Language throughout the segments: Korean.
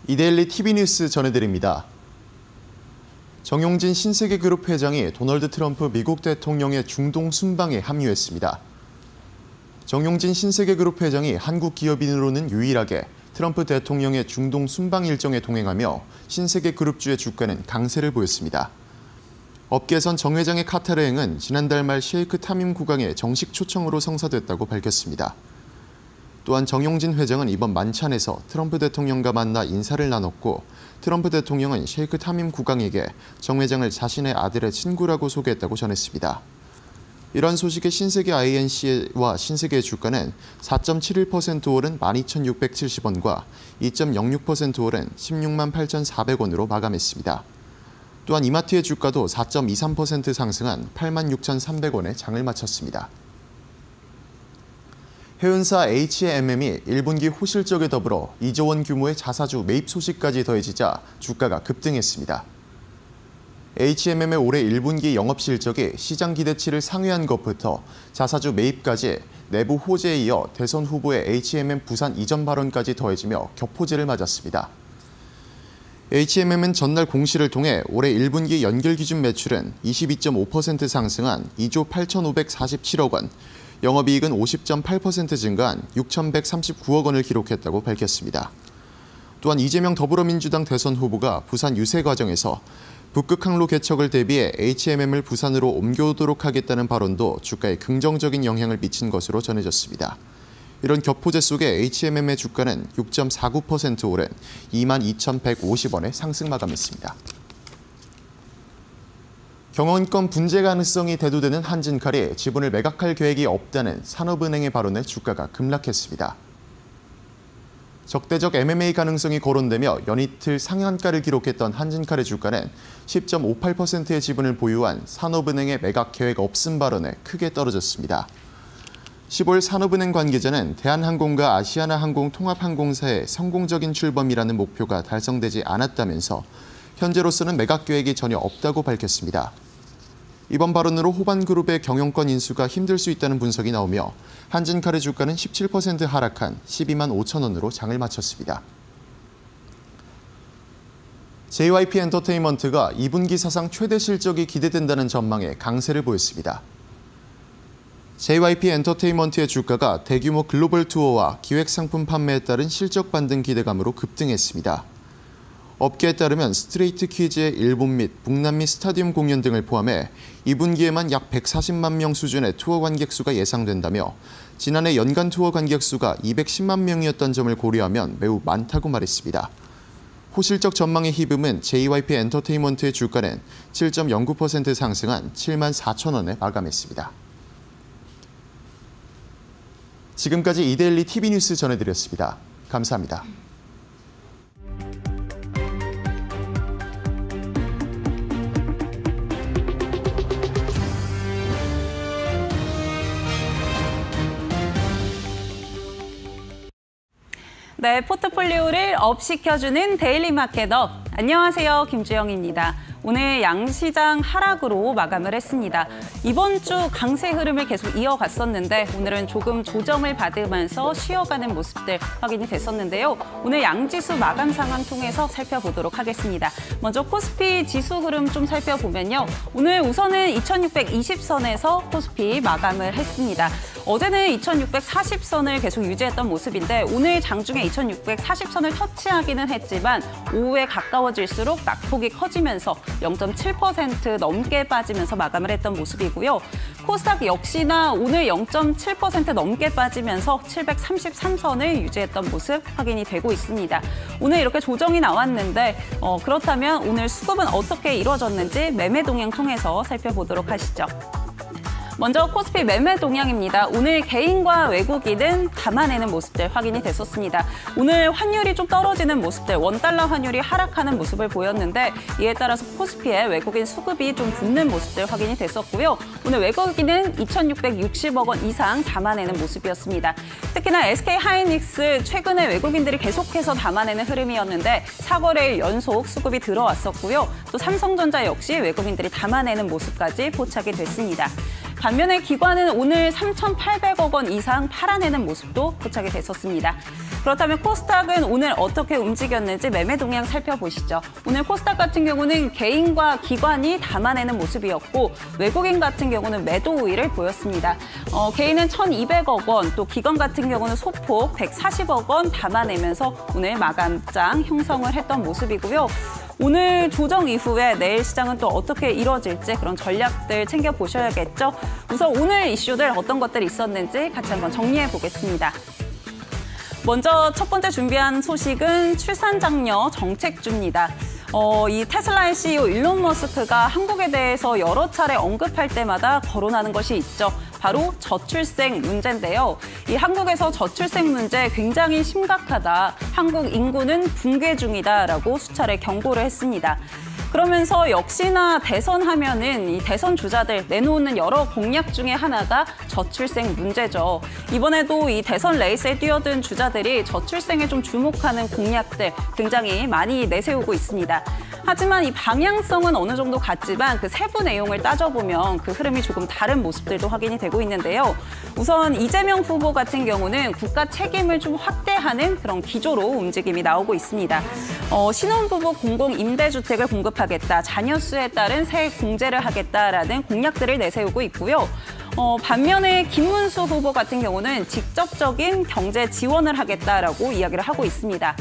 이데일리 TV뉴스 전해드립니다. 정용진 신세계그룹 회장이 도널드 트럼프 미국 대통령의 중동 순방에 합류했습니다. 정용진 신세계그룹 회장이 한국 기업인으로는 유일하게 트럼프 대통령의 중동 순방 일정에 동행하며 신세계그룹주의 주가는 강세를 보였습니다. 업계선 정 회장의 카타르 행은 지난달 말 셰이크 타밈 국왕의 정식 초청으로 성사됐다고 밝혔습니다. 또한 정용진 회장은 이번 만찬에서 트럼프 대통령과 만나 인사를 나눴고 트럼프 대통령은 셰이크 타밈 국왕에게 정 회장을 자신의 아들의 친구라고 소개했다고 전했습니다. 이런 소식에 신세계 INC와 신세계의 주가는 4.71% 오른 12,670원과 2.06% 오른 16만 8,400원으로 마감했습니다. 또한 이마트의 주가도 4.23% 상승한 86,300원에 장을 마쳤습니다. 해운사 H&M이 1분기 호실적에 더불어 2조 원 규모의 자사주 매입 소식까지 더해지자 주가가 급등했습니다. H&M의 올해 1분기 영업실적이 시장 기대치를 상회한 것부터 자사주 매입까지 내부 호재에 이어 대선 후보의 H&M 부산 이전 발언까지 더해지며 격포제를 맞았습니다. H&M은 전날 공시를 통해 올해 1분기 연결 기준 매출은 22.5% 상승한 2조 8,547억 원, 영업이익은 50.8% 증가한 6,139억 원을 기록했다고 밝혔습니다. 또한 이재명 더불어민주당 대선 후보가 부산 유세 과정에서 북극 항로 개척을 대비해 H&M을 부산으로 옮겨오도록 하겠다는 발언도 주가에 긍정적인 영향을 미친 것으로 전해졌습니다. 이런 격포제 속에 H&M의 주가는 6.49% 오른 22,150원에 상승 마감했습니다. 경영권 분재 가능성이 대두되는 한진칼이 지분을 매각할 계획이 없다는 산업은행의 발언에 주가가 급락했습니다. 적대적 MMA 가능성이 거론되며 연이틀 상한가를 기록했던 한진칼의 주가는 10.58%의 지분을 보유한 산업은행의 매각 계획 없음 발언에 크게 떨어졌습니다. 15일 산업은행 관계자는 대한항공과 아시아나항공 통합항공사의 성공적인 출범이라는 목표가 달성되지 않았다면서 현재로서는 매각 계획이 전혀 없다고 밝혔습니다. 이번 발언으로 호반그룹의 경영권 인수가 힘들 수 있다는 분석이 나오며 한진칼의 주가는 17% 하락한 12만 5천 원으로 장을 마쳤습니다. JYP 엔터테인먼트가 2분기 사상 최대 실적이 기대된다는 전망에 강세를 보였습니다. JYP 엔터테인먼트의 주가가 대규모 글로벌 투어와 기획상품 판매에 따른 실적 반등 기대감으로 급등했습니다. 업계에 따르면 스트레이트 키즈의 일본 및 북남미 스타디움 공연 등을 포함해 2분기에만 약 140만 명 수준의 투어 관객 수가 예상된다며 지난해 연간 투어 관객 수가 210만 명이었던 점을 고려하면 매우 많다고 말했습니다. 호실적 전망의 희붐은 JYP 엔터테인먼트의 주가는 7.09% 상승한 7만 4천 원에 마감했습니다. 지금까지 이데일리 TV뉴스 전해드렸습니다. 감사합니다. 네, 포트폴리오를 업 시켜주는 데일리 마켓업. 안녕하세요, 김주영입니다. 오늘 양시장 하락으로 마감을 했습니다. 이번 주 강세 흐름을 계속 이어갔었는데 오늘은 조금 조정을 받으면서 쉬어가는 모습들 확인이 됐었는데요. 오늘 양지수 마감 상황 통해서 살펴보도록 하겠습니다. 먼저 코스피 지수 흐름 좀 살펴보면요. 오늘 우선은 2620선에서 코스피 마감을 했습니다. 어제는 2640선을 계속 유지했던 모습인데 오늘 장중에 2640선을 터치하기는 했지만 오후에 가까워질수록 낙폭이 커지면서 0.7% 넘게 빠지면서 마감을 했던 모습이고요. 코스닥 역시나 오늘 0.7% 넘게 빠지면서 733선을 유지했던 모습 확인이 되고 있습니다. 오늘 이렇게 조정이 나왔는데 그렇다면 오늘 수급은 어떻게 이루어졌는지 매매 동향 통해서 살펴보도록 하시죠. 먼저 코스피 매매 동향입니다. 오늘 개인과 외국인은 담아내는 모습들 확인이 됐었습니다. 오늘 환율이 좀 떨어지는 모습들, 원달러 환율이 하락하는 모습을 보였는데 이에 따라서 코스피에 외국인 수급이 좀 붙는 모습들 확인이 됐었고요. 오늘 외국인은 2,660억 원 이상 담아내는 모습이었습니다. 특히나 SK하이닉스 최근에 외국인들이 계속해서 담아내는 흐름이었는데 4거래일 연속 수급이 들어왔었고요. 또 삼성전자 역시 외국인들이 담아내는 모습까지 포착이 됐습니다. 반면에 기관은 오늘 3,800억 원 이상 팔아내는 모습도 포착이 됐었습니다. 그렇다면 코스닥은 오늘 어떻게 움직였는지 매매 동향 살펴보시죠. 오늘 코스닥 같은 경우는 개인과 기관이 담아내는 모습이었고 외국인 같은 경우는 매도 우위를 보였습니다. 개인은 1,200억 원, 또 기관 같은 경우는 소폭 140억 원 담아내면서 오늘 마감장 형성을 했던 모습이고요. 오늘 조정 이후에 내일 시장은 또 어떻게 이루어질지 그런 전략들 챙겨보셔야겠죠. 우선 오늘 이슈들 어떤 것들이 있었는지 같이 한번 정리해 보겠습니다. 먼저 첫 번째 준비한 소식은 출산장려 정책주입니다. 이 테슬라의 CEO 일론 머스크가 한국에 대해서 여러 차례 언급할 때마다 거론하는 것이 있죠. 바로 저출생 문제인데요. 이 한국에서 저출생 문제 굉장히 심각하다. 한국 인구는 붕괴 중이다라고 수차례 경고를 했습니다. 그러면서 역시나 대선 하면은 이 대선 주자들 내놓는 여러 공약 중에 하나가 저출생 문제죠. 이번에도 이 대선 레이스에 뛰어든 주자들이 저출생에 좀 주목하는 공약들 굉장히 많이 내세우고 있습니다. 하지만 이 방향성은 어느 정도 같지만 그 세부 내용을 따져보면 그 흐름이 조금 다른 모습들도 확인이 되고 있는데요. 우선 이재명 후보 같은 경우는 국가 책임을 좀 확대하는 그런 기조로 움직임이 나오고 있습니다. 신혼부부 공공임대주택을 공급하겠다, 자녀 수에 따른 세액 공제를 하겠다라는 공약들을 내세우고 있고요. 반면에 김문수 후보 같은 경우는 직접적인 경제 지원을 하겠다라고 이야기를 하고 있습니다.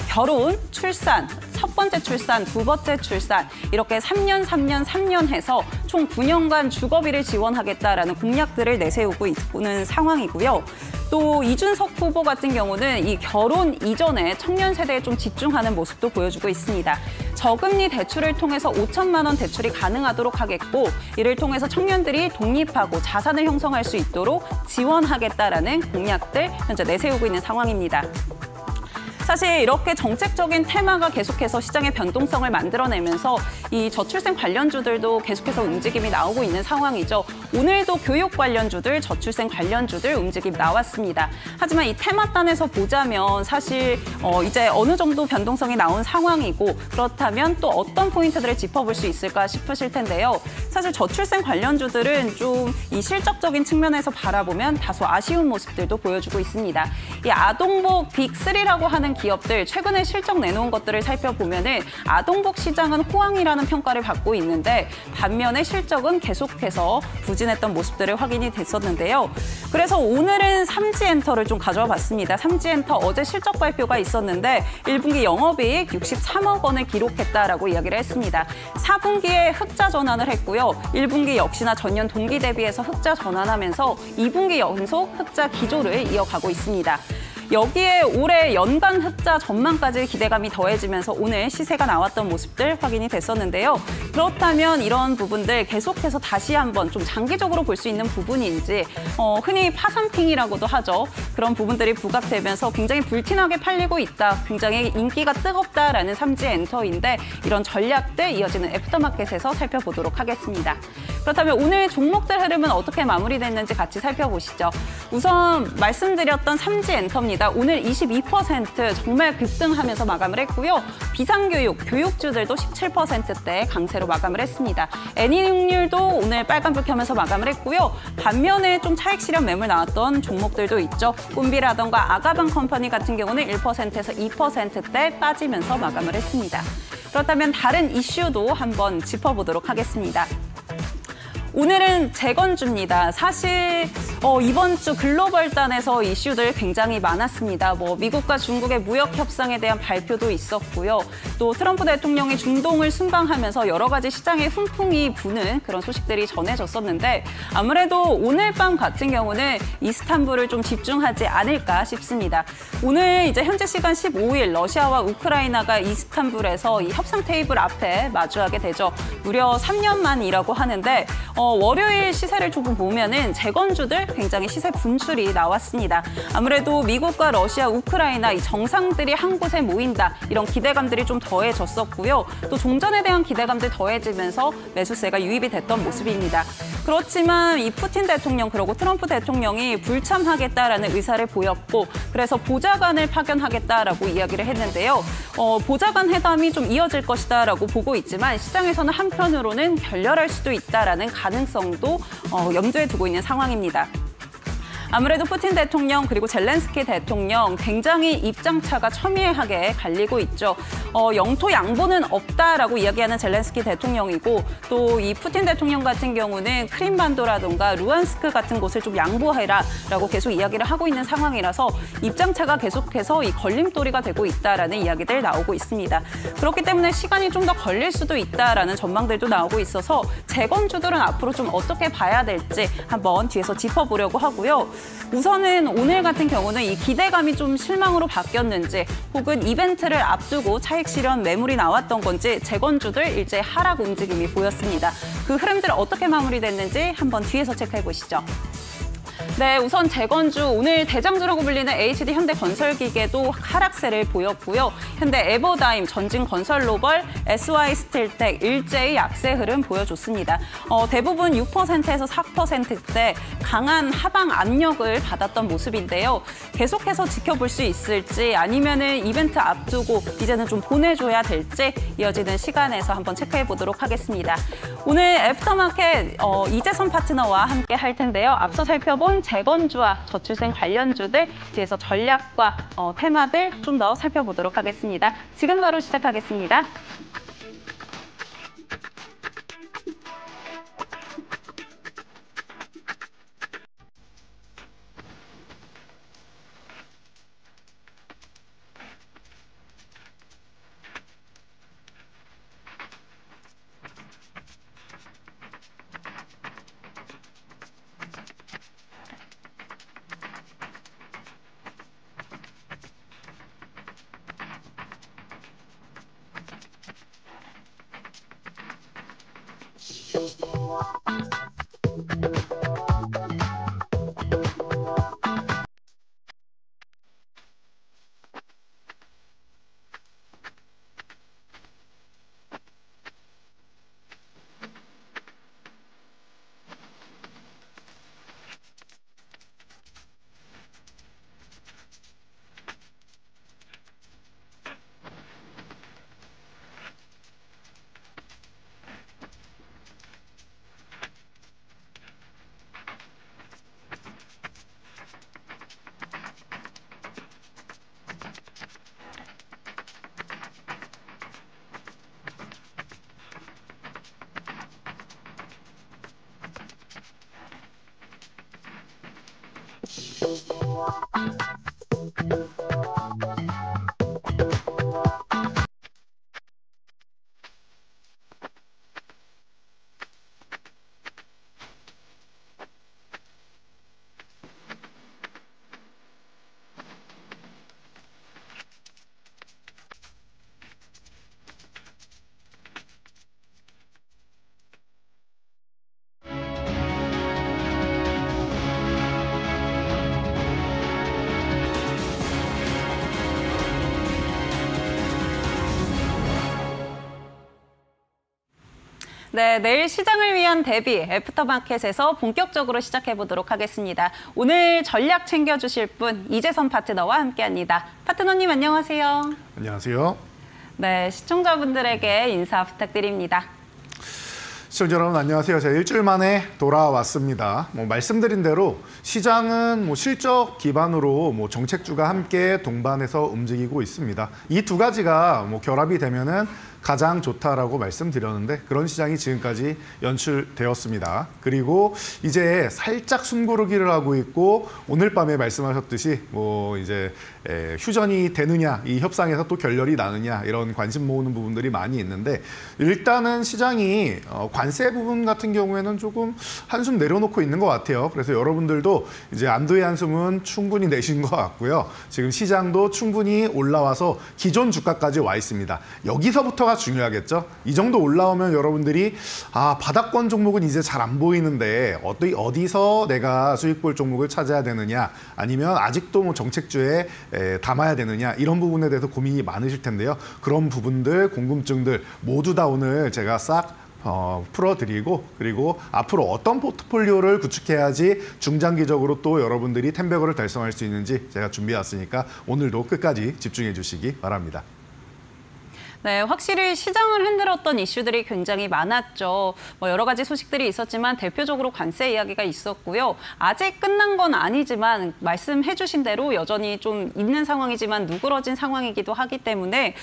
결혼, 출산, 첫 번째 출산, 두 번째 출산 이렇게 3년 해서 총 9년간 주거비를 지원하겠다라는 공약들을 내세우고 있는 상황이고요. 또 이준석 후보 같은 경우는 이 결혼 이전에 청년 세대에 좀 집중하는 모습도 보여주고 있습니다. 저금리 대출을 통해서 5천만 원 대출이 가능하도록 하겠고 이를 통해서 청년들이 독립하고 자산을 형성할 수 있도록 지원하겠다라는 공약들 현재 내세우고 있는 상황입니다. 사실 이렇게 정책적인 테마가 계속해서 시장의 변동성을 만들어내면서 이 저출생 관련주들도 계속해서 움직임이 나오고 있는 상황이죠. 오늘도 교육 관련주들, 저출생 관련주들 움직임 나왔습니다. 하지만 이 테마단에서 보자면 사실 이제 어느 정도 변동성이 나온 상황이고 그렇다면 또 어떤 포인트들을 짚어볼 수 있을까 싶으실 텐데요. 사실 저출생 관련주들은 좀 이 실적적인 측면에서 바라보면 다소 아쉬운 모습들도 보여주고 있습니다. 이 아동복 빅3라고 하는 기업들 최근에 실적 내놓은 것들을 살펴보면은 아동복 시장은 호황이라는 평가를 받고 있는데 반면에 실적은 계속해서 부진했던 모습들을 확인이 됐었는데요. 그래서 오늘은 삼지엔터를 좀 가져와 봤습니다. 삼지엔터 어제 실적 발표가 있었는데 1분기 영업이익 63억 원을 기록했다라고 이야기를 했습니다. 4분기에 흑자 전환을 했고요. 1분기 역시나 전년 동기 대비해서 흑자 전환하면서 2분기 연속 흑자 기조를 이어가고 있습니다. 여기에 올해 연간 흑자 전망까지 기대감이 더해지면서 오늘 시세가 나왔던 모습들 확인이 됐었는데요. 그렇다면 이런 부분들 계속해서 다시 한번 좀 장기적으로 볼 수 있는 부분인지 흔히 파산핑이라고도 하죠. 그런 부분들이 부각되면서 굉장히 불티나게 팔리고 있다. 굉장히 인기가 뜨겁다라는 삼지엔터인데 이런 전략들 이어지는 애프터마켓에서 살펴보도록 하겠습니다. 그렇다면 오늘 종목들 흐름은 어떻게 마무리됐는지 같이 살펴보시죠. 우선 말씀드렸던 삼지엔터입니다. 오늘 22% 정말 급등하면서 마감을 했고요. 비상교육, 교육주들도 17%대 강세로 마감을 했습니다. 애니육률도 오늘 빨간불 켜면서 마감을 했고요. 반면에 좀 차익 실현 매물 나왔던 종목들도 있죠. 꿈비라던가 아가방 컴퍼니 같은 경우는 1%에서 2%대 빠지면서 마감을 했습니다. 그렇다면 다른 이슈도 한번 짚어보도록 하겠습니다. 오늘은 재건주입니다. 사실 이번 주 글로벌단에서 이슈들 굉장히 많았습니다. 미국과 중국의 무역 협상에 대한 발표도 있었고요. 또 트럼프 대통령이 중동을 순방하면서 여러 가지 시장에 훈풍이 부는 그런 소식들이 전해졌었는데 아무래도 오늘 밤 같은 경우는 이스탄불을 좀 집중하지 않을까 싶습니다. 오늘 이제 현재 시간 15일 러시아와 우크라이나가 이스탄불에서 이 협상 테이블 앞에 마주하게 되죠. 무려 3년 만이라고 하는데 월요일 시세를 조금 보면은 재건주들 굉장히 시세 분출이 나왔습니다. 아무래도 미국과 러시아, 우크라이나 이 정상들이 한 곳에 모인다 이런 기대감들이 좀 더해졌었고요. 또 종전에 대한 기대감들 더해지면서 매수세가 유입이 됐던 모습입니다. 그렇지만 이 푸틴 대통령 그리고 트럼프 대통령이 불참하겠다라는 의사를 보였고 그래서 보좌관을 파견하겠다라고 이야기를 했는데요. 보좌관 회담이 좀 이어질 것이다라고 보고 있지만 시장에서는 한편으로는 결렬할 수도 있다라는 가능성도 염두에 두고 있는 상황입니다. 아무래도 푸틴 대통령 그리고 젤렌스키 대통령 굉장히 입장차가 첨예하게 갈리고 있죠. 영토 양보는 없다라고 이야기하는 젤렌스키 대통령이고 또 이 푸틴 대통령 같은 경우는 크림반도라든가 루안스크 같은 곳을 좀 양보해라라고 계속 이야기를 하고 있는 상황이라서 입장차가 계속해서 이 걸림돌이가 되고 있다라는 이야기들 나오고 있습니다. 그렇기 때문에 시간이 좀 더 걸릴 수도 있다라는 전망들도 나오고 있어서 재건주들은 앞으로 좀 어떻게 봐야 될지 한번 뒤에서 짚어보려고 하고요. 우선은 오늘 같은 경우는 이 기대감이 좀 실망으로 바뀌었는지 혹은 이벤트를 앞두고 차익 실현 매물이 나왔던 건지 재건주들 일제 하락 움직임이 보였습니다. 그 흐름들 어떻게 마무리됐는지 한번 뒤에서 체크해 보시죠. 네, 우선 재건주 오늘 대장주라고 불리는 HD 현대건설기계도 하락세를 보였고요. 현대 에버다임, 전진건설로벌, SY스틸텍 일제히 약세 흐름 보여줬습니다. 대부분 6%에서 4%대 강한 하방 압력을 받았던 모습인데요. 계속해서 지켜볼 수 있을지 아니면은 이벤트 앞두고 이제는 좀 보내줘야 될지 이어지는 시간에서 한번 체크해 보도록 하겠습니다. 오늘 애프터마켓 이재선 파트너와 함께 할 텐데요. 앞서 살펴본 재건주와 저출생 관련주들 뒤에서 전략과 테마들 좀 더 살펴보도록 하겠습니다. 지금 바로 시작하겠습니다. 네, 내일 시장을 위한 대비 애프터마켓에서 본격적으로 시작해 보도록 하겠습니다. 오늘 전략 챙겨주실 분 이재선 파트너와 함께합니다. 파트너님 안녕하세요. 안녕하세요. 네, 시청자분들에게 인사 부탁드립니다. 시청자 여러분 안녕하세요. 제가 일주일 만에 돌아왔습니다. 말씀드린 대로 시장은 실적 기반으로 정책주가 함께 동반해서 움직이고 있습니다. 이 두 가지가 결합이 되면은 가장 좋다라고 말씀드렸는데 그런 시장이 지금까지 연출되었습니다. 그리고 이제 살짝 숨고르기를 하고 있고 오늘 밤에 말씀하셨듯이 이제 휴전이 되느냐, 이 협상에서 또 결렬이 나느냐 이런 관심 모으는 부분들이 많이 있는데 일단은 시장이 관세 부분 같은 경우에는 조금 한숨 내려놓고 있는 것 같아요. 그래서 여러분들도 이제 안도의 한숨은 충분히 내신 것 같고요. 지금 시장도 충분히 올라와서 기존 주가까지 와 있습니다. 여기서부터가 중요하겠죠. 이 정도 올라오면 여러분들이 바닥권 종목은 이제 잘 안 보이는데 어디서 내가 수익 볼 종목을 찾아야 되느냐 아니면 아직도 정책주에 담아야 되느냐 이런 부분에 대해서 고민이 많으실 텐데요. 그런 부분들, 궁금증들 모두 다 오늘 제가 싹 풀어드리고 그리고 앞으로 어떤 포트폴리오를 구축해야지 중장기적으로 또 여러분들이 10배거를 달성할 수 있는지 제가 준비해 왔으니까 오늘도 끝까지 집중해 주시기 바랍니다. 네, 확실히 시장을 흔들었던 이슈들이 굉장히 많았죠. 여러 가지 소식들이 있었지만 대표적으로 관세 이야기가 있었고요. 아직 끝난 건 아니지만 말씀해 주신 대로 여전히 좀 있는 상황이지만 누그러진 상황이기도 하기 때문에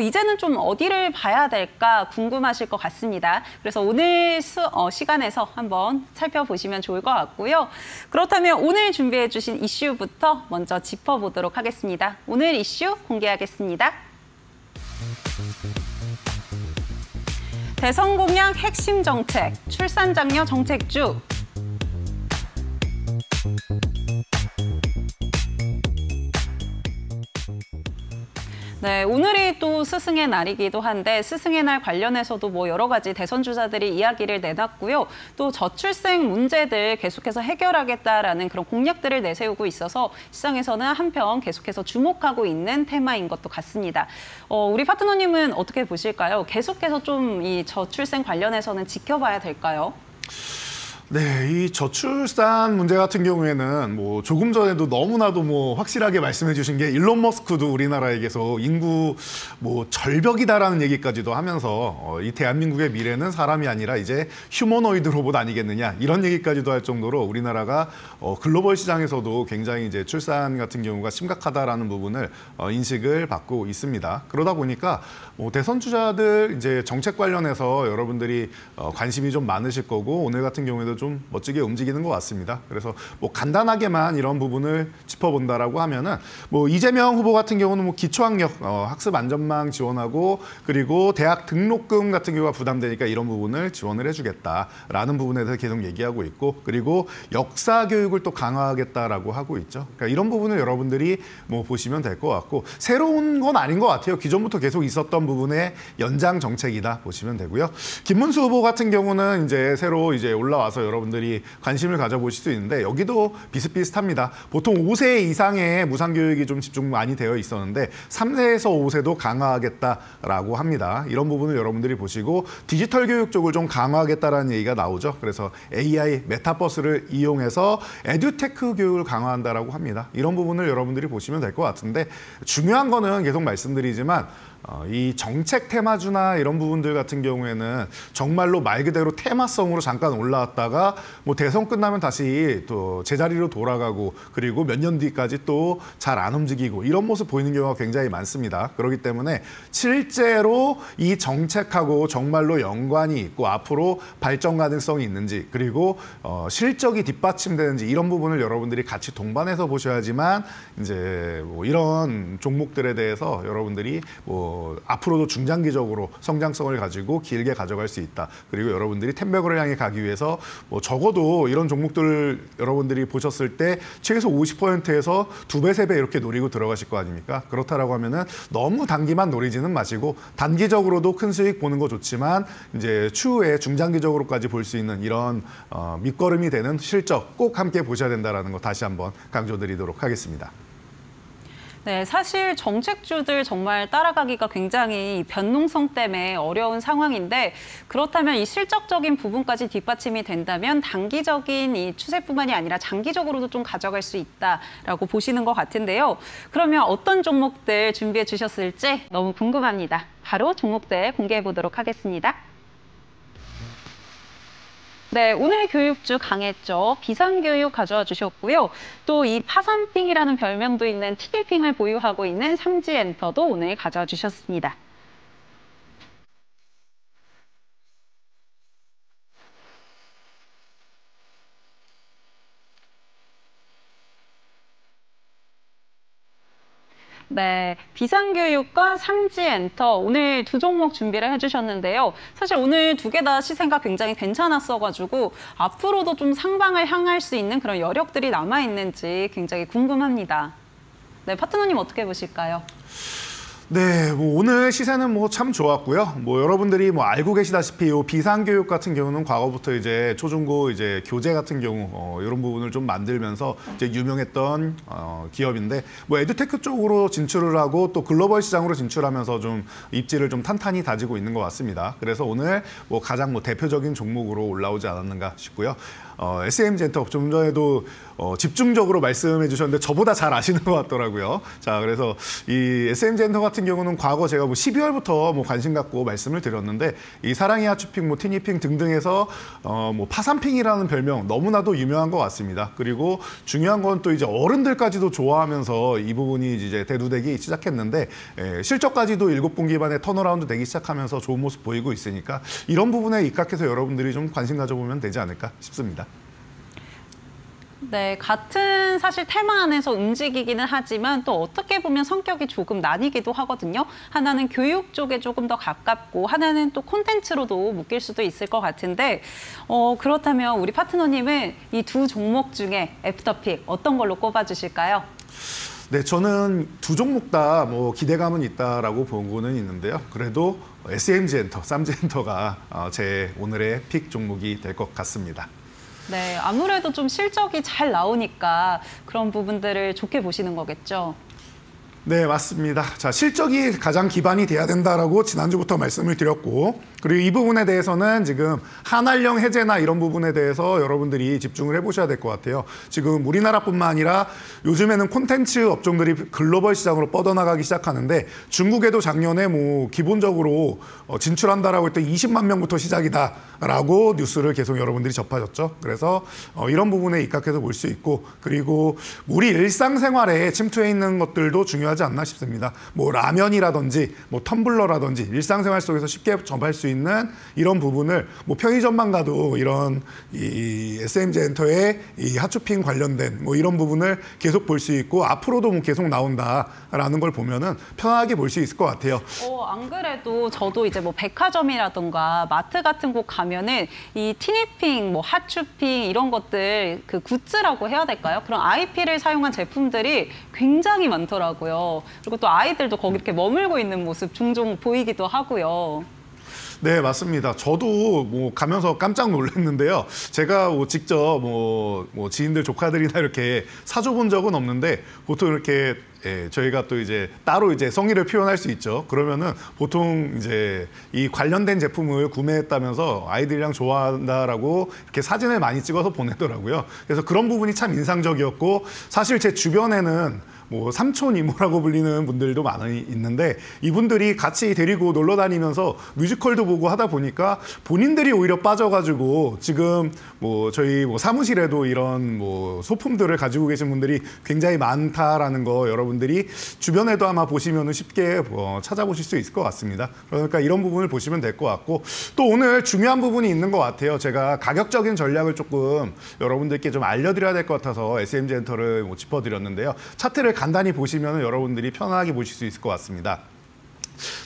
이제는 좀 어디를 봐야 될까 궁금하실 것 같습니다. 그래서 오늘 시간에서 한번 살펴보시면 좋을 것 같고요. 그렇다면 오늘 준비해 주신 이슈부터 먼저 짚어보도록 하겠습니다. 오늘 이슈 공개하겠습니다. 대선 공약 핵심 정책, 출산 장려 정책주. 네, 오늘이 또 스승의 날이기도 한데 스승의 날 관련해서도 여러 가지 대선 주자들이 이야기를 내놨고요. 또 저출생 문제들 계속해서 해결하겠다라는 그런 공약들을 내세우고 있어서 시장에서는 한편 계속해서 주목하고 있는 테마인 것도 같습니다. 우리 파트너님은 어떻게 보실까요? 계속해서 좀 이 저출생 관련해서는 지켜봐야 될까요? 네, 이 저출산 문제 같은 경우에는 조금 전에도 너무나도 확실하게 말씀해 주신 게 일론 머스크도 우리나라에게서 인구 절벽이다라는 얘기까지도 하면서 이 대한민국의 미래는 사람이 아니라 이제 휴머노이드 로봇 아니겠느냐 이런 얘기까지도 할 정도로 우리나라가 글로벌 시장에서도 굉장히 이제 출산 같은 경우가 심각하다라는 부분을 인식을 받고 있습니다. 그러다 보니까 대선 주자들 이제 정책 관련해서 여러분들이 관심이 좀 많으실 거고 오늘 같은 경우에도 좀 멋지게 움직이는 것 같습니다. 그래서 간단하게만 이런 부분을 짚어본다라고 하면은 이재명 후보 같은 경우는 기초학력 학습 안전망 지원하고 그리고 대학 등록금 같은 경우가 부담되니까 이런 부분을 지원을 해주겠다라는 부분에 대해서 계속 얘기하고 있고 그리고 역사 교육을 또 강화하겠다라고 하고 있죠. 그러니까 이런 부분을 여러분들이 보시면 될 것 같고 새로운 건 아닌 것 같아요. 기존부터 계속 있었던 부분의 연장 정책이다 보시면 되고요. 김문수 후보 같은 경우는 이제 새로 이제 올라와서 여러분들이 관심을 가져보실 수 있는데 여기도 비슷비슷합니다. 보통 5세 이상의 무상교육이 좀 집중 많이 되어 있었는데 3세에서 5세도 강화하겠다라고 합니다. 이런 부분을 여러분들이 보시고 디지털 교육 쪽을 좀 강화하겠다라는 얘기가 나오죠. 그래서 AI, 메타버스를 이용해서 에듀테크 교육을 강화한다라고 합니다. 이런 부분을 여러분들이 보시면 될 것 같은데 중요한 거는 계속 말씀드리지만 이 정책 테마주나 이런 부분들 같은 경우에는 정말로 말 그대로 테마성으로 잠깐 올라왔다가 대선 끝나면 다시 또 제자리로 돌아가고 그리고 몇 년 뒤까지 또 잘 안 움직이고 이런 모습 보이는 경우가 굉장히 많습니다. 그렇기 때문에 실제로 이 정책하고 정말로 연관이 있고 앞으로 발전 가능성이 있는지 그리고 실적이 뒷받침되는지 이런 부분을 여러분들이 같이 동반해서 보셔야지만 이제 이런 종목들에 대해서 여러분들이 앞으로도 중장기적으로 성장성을 가지고 길게 가져갈 수 있다. 그리고 여러분들이 텐백을 향해 가기 위해서 적어도 이런 종목들을 여러분들이 보셨을 때 최소 50%에서 2배, 3배 이렇게 노리고 들어가실 거 아닙니까? 그렇다라고 하면은 너무 단기만 노리지는 마시고 단기적으로도 큰 수익 보는 거 좋지만 이제 추후에 중장기적으로까지 볼 수 있는 이런 밑거름이 되는 실적 꼭 함께 보셔야 된다는 거 다시 한번 강조드리도록 하겠습니다. 네, 사실 정책주들 정말 따라가기가 굉장히 변동성 때문에 어려운 상황인데 그렇다면 이 실적적인 부분까지 뒷받침이 된다면 단기적인 이 추세뿐만이 아니라 장기적으로도 좀 가져갈 수 있다라고 보시는 것 같은데요. 그러면 어떤 종목들 준비해 주셨을지 너무 궁금합니다. 바로 종목들 공개해 보도록 하겠습니다. 네, 오늘 교육주 강했죠. 비상교육 가져와 주셨고요. 또 이 파산핑이라는 별명도 있는 티끌핑을 보유하고 있는 삼지엔터도 오늘 가져와 주셨습니다. 네, 비상교육과 삼지엔터 오늘 두 종목 준비를 해주셨는데요. 사실 오늘 두 개 다 시세가 굉장히 괜찮았어가지고 앞으로도 좀 상방을 향할 수 있는 그런 여력들이 남아있는지 굉장히 궁금합니다. 네, 파트너님 어떻게 보실까요? 네, 오늘 시세는 참 좋았고요. 여러분들이 알고 계시다시피 이 비상교육 같은 경우는 과거부터 이제 초중고 이제 교재 같은 경우 이런 부분을 좀 만들면서 이제 유명했던 기업인데 에듀테크 쪽으로 진출을 하고 또 글로벌 시장으로 진출하면서 좀 입지를 좀 탄탄히 다지고 있는 것 같습니다. 그래서 오늘 가장 대표적인 종목으로 올라오지 않았는가 싶고요. SM젠터 좀 전에도 집중적으로 말씀해 주셨는데 저보다 잘 아시는 것 같더라고요. 자, 그래서 이 SM젠터 같은 경우는 과거 제가 12월부터 관심 갖고 말씀을 드렸는데 이 사랑의 하추핑, 티니핑 등등에서 파산핑이라는 별명 너무나도 유명한 것 같습니다. 그리고 중요한 건 또 이제 어른들까지도 좋아하면서 이 부분이 이제 대두되기 시작했는데 실적까지도 7분기 반에 턴어라운드 되기 시작하면서 좋은 모습 보이고 있으니까 이런 부분에 입각해서 여러분들이 좀 관심 가져보면 되지 않을까 싶습니다. 네, 같은 사실 테마 안에서 움직이기는 하지만 또 어떻게 보면 성격이 조금 나뉘기도 하거든요. 하나는 교육 쪽에 조금 더 가깝고 하나는 또 콘텐츠로도 묶일 수도 있을 것 같은데 그렇다면 우리 파트너님은 이 두 종목 중에 애프터픽 어떤 걸로 꼽아주실까요? 네, 저는 두 종목 다 기대감은 있다라고 보고는 있는데요. 그래도 SMG엔터, 쌈지엔터가 제 오늘의 픽 종목이 될 것 같습니다. 네, 아무래도 좀 실적이 잘 나오니까 그런 부분들을 좋게 보시는 거겠죠? 네, 맞습니다. 자, 실적이 가장 기반이 돼야 된다라고 지난주부터 말씀을 드렸고, 그리고 이 부분에 대해서는 지금 한알령 해제나 이런 부분에 대해서 여러분들이 집중을 해보셔야 될 것 같아요. 지금 우리나라뿐만 아니라 요즘에는 콘텐츠 업종들이 글로벌 시장으로 뻗어나가기 시작하는데 중국에도 작년에 기본적으로 진출한다라고 했더니 20만 명부터 시작이다라고 뉴스를 계속 여러분들이 접하셨죠. 그래서 이런 부분에 입각해서 볼 수 있고, 그리고 우리 일상생활에 침투해 있는 것들도 중요하지 않나 싶습니다. 라면이라든지 텀블러라든지 일상생활 속에서 쉽게 접할 수 있는 이런 부분을 편의점만 가도 이런 이 SMG엔터의 이 핫쇼핑 관련된 이런 부분을 계속 볼 수 있고 앞으로도 계속 나온다라는 걸 보면은 편하게 볼 수 있을 것 같아요. 안 그래도 저도 이제 백화점이라든가 마트 같은 곳 가면은 이 티니핑, 핫쇼핑 이런 것들 그 굿즈라고 해야 될까요? 그런 IP를 사용한 제품들이 굉장히 많더라고요. 그리고 또 아이들도 거기 이렇게 머물고 있는 모습 종종 보이기도 하고요. 네, 맞습니다. 저도 가면서 깜짝 놀랐는데요. 제가 직접 지인들 조카들이나 이렇게 사줘본 적은 없는데 보통 이렇게 저희가 또 이제 따로 이제 성의를 표현할 수 있죠. 그러면은 보통 이제 이 관련된 제품을 구매했다면서 아이들이랑 좋아한다라고 이렇게 사진을 많이 찍어서 보내더라고요. 그래서 그런 부분이 참 인상적이었고, 사실 제 주변에는 삼촌 이모라고 불리는 분들도 많이 있는데 이분들이 같이 데리고 놀러 다니면서 뮤지컬도 보고 하다 보니까 본인들이 오히려 빠져가지고 지금 저희 사무실에도 이런 소품들을 가지고 계신 분들이 굉장히 많다라는 거 여러분들이 주변에도 아마 보시면은 쉽게 찾아보실 수 있을 것 같습니다. 그러니까 이런 부분을 보시면 될 것 같고, 또 오늘 중요한 부분이 있는 것 같아요. 제가 가격적인 전략을 조금 여러분들께 좀 알려드려야 될 것 같아서 SMG엔터를 짚어드렸는데요. 차트를 간단히 보시면 여러분들이 편안하게 보실 수 있을 것 같습니다.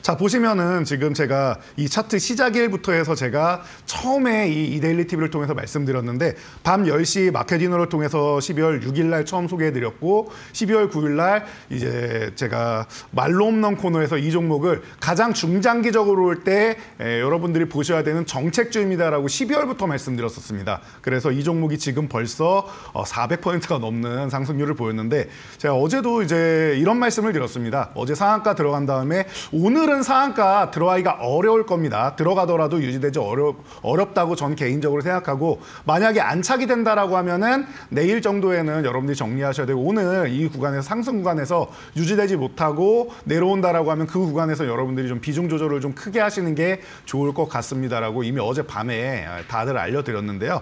자, 보시면은 지금 제가 이 차트 시작일부터 해서 제가 처음에 이 데일리 TV를 통해서 말씀드렸는데 밤 10시 마켓이너를 통해서 12월 6일 날 처음 소개해드렸고 12월 9일 날 이제 제가 말로 없는 코너에서 이 종목을 가장 중장기적으로 올 때 여러분들이 보셔야 되는 정책주입니다라고 12월부터 말씀드렸었습니다. 그래서 이 종목이 지금 벌써 400%가 넘는 상승률을 보였는데 제가 어제도 이제 이런 말씀을 드렸습니다. 어제 상한가 들어간 다음에 오늘은 상한가 들어가기가 어려울 겁니다. 들어가더라도 유지되지 어렵다고 전 개인적으로 생각하고, 만약에 안착이 된다라고 하면은 내일 정도에는 여러분들이 정리하셔야 되고, 오늘 이 구간에서 상승 구간에서 유지되지 못하고 내려온다라고 하면 그 구간에서 여러분들이 좀 비중 조절을 좀 크게 하시는 게 좋을 것 같습니다라고 이미 어젯밤에 다들 알려드렸는데요.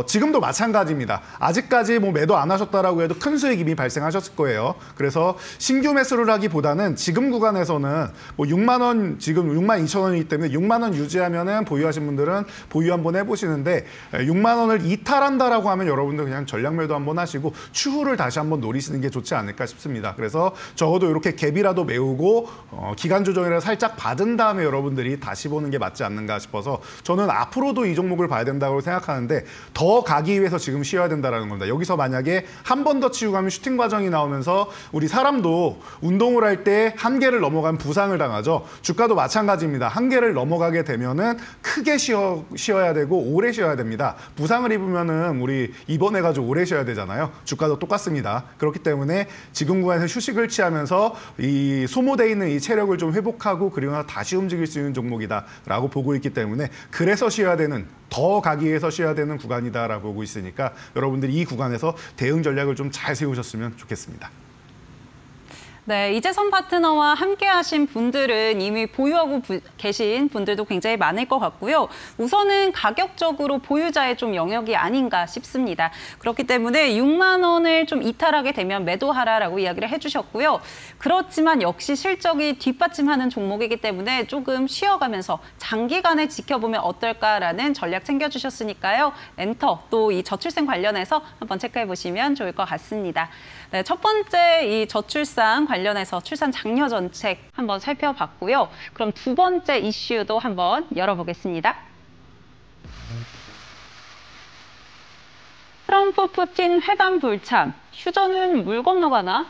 지금도 마찬가지입니다. 아직까지 매도 안 하셨다라고 해도 큰 수익 이미 발생하셨을 거예요. 그래서 신규 매수를 하기보다는 지금 구간에서는 6만 원, 지금 6만 2천 원이기 때문에 6만 원 유지하면은 보유하신 분들은 보유 한번 해보시는데 6만 원을 이탈한다라고 하면 여러분들 그냥 전략 매도 한번 하시고 추후를 다시 한번 노리시는 게 좋지 않을까 싶습니다. 그래서 적어도 이렇게 갭이라도 메우고 기간 조정이라 살짝 받은 다음에 여러분들이 다시 보는 게 맞지 않는가 싶어서 저는 앞으로도 이 종목을 봐야 된다고 생각하는데 더 가기 위해서 지금 쉬어야 된다는 겁니다. 여기서 만약에 한 번 더 치고 가면 슈팅 과정이 나오면서 우리 사람도 운동을 할 때 한계를 넘어가면 부상을 당하죠. 있고요. 주가도 마찬가지입니다. 한계를 넘어가게 되면은 크게 쉬어야 되고 오래 쉬어야 됩니다. 부상을 입으면은 우리 입원해가지고 오래 쉬어야 되잖아요. 주가도 똑같습니다. 그렇기 때문에 지금 구간에서 휴식을 취하면서 이 소모돼 있는 이 체력을 좀 회복하고 그리고 나서 다시 움직일 수 있는 종목이다라고 보고 있기 때문에 그래서 쉬어야 되는 더 가기 위해서 쉬어야 되는 구간이다라고 보고 있으니까 여러분들이 이 구간에서 대응 전략을 좀 잘 세우셨으면 좋겠습니다. 네, 이재선 파트너와 함께 하신 분들은 이미 보유하고 계신 분들도 굉장히 많을 것 같고요. 우선은 가격적으로 보유자의 좀 영역이 아닌가 싶습니다. 그렇기 때문에 6만 원을 좀 이탈하게 되면 매도하라라고 이야기를 해주셨고요. 그렇지만 역시 실적이 뒷받침하는 종목이기 때문에 조금 쉬어가면서 장기간에 지켜보면 어떨까라는 전략 챙겨주셨으니까요. 엔터 또 이 저출생 관련해서 한번 체크해 보시면 좋을 것 같습니다. 네, 첫 번째 이 저출산 관련해서 출산 장려 정책 한번 살펴봤고요. 그럼 두 번째 이슈도 한번 열어보겠습니다. 트럼프 푸틴 회담 불참, 휴전은 물 건너가나?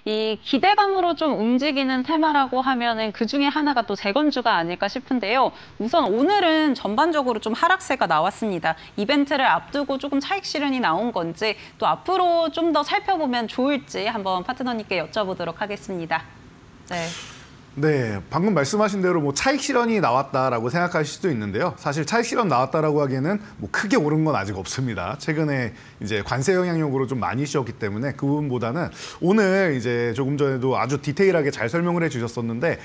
이 기대감으로 좀 움직이는 테마라고 하면은 그 중에 하나가 또 재건주가 아닐까 싶은데요. 우선 오늘은 전반적으로 좀 하락세가 나왔습니다. 이벤트를 앞두고 조금 차익 실현이 나온 건지 또 앞으로 좀 더 살펴보면 좋을지 한번 파트너님께 여쭤보도록 하겠습니다. 네. 네, 방금 말씀하신 대로 뭐 차익 실현이 나왔다라고 생각하실 수도 있는데요. 사실 차익 실현 나왔다라고 하기에는 뭐 크게 오른 건 아직 없습니다. 최근에 이제 관세 영향력으로 좀 많이 쉬었기 때문에 그 부분보다는 오늘 이제 조금 전에도 아주 디테일하게 잘 설명을 해주셨었는데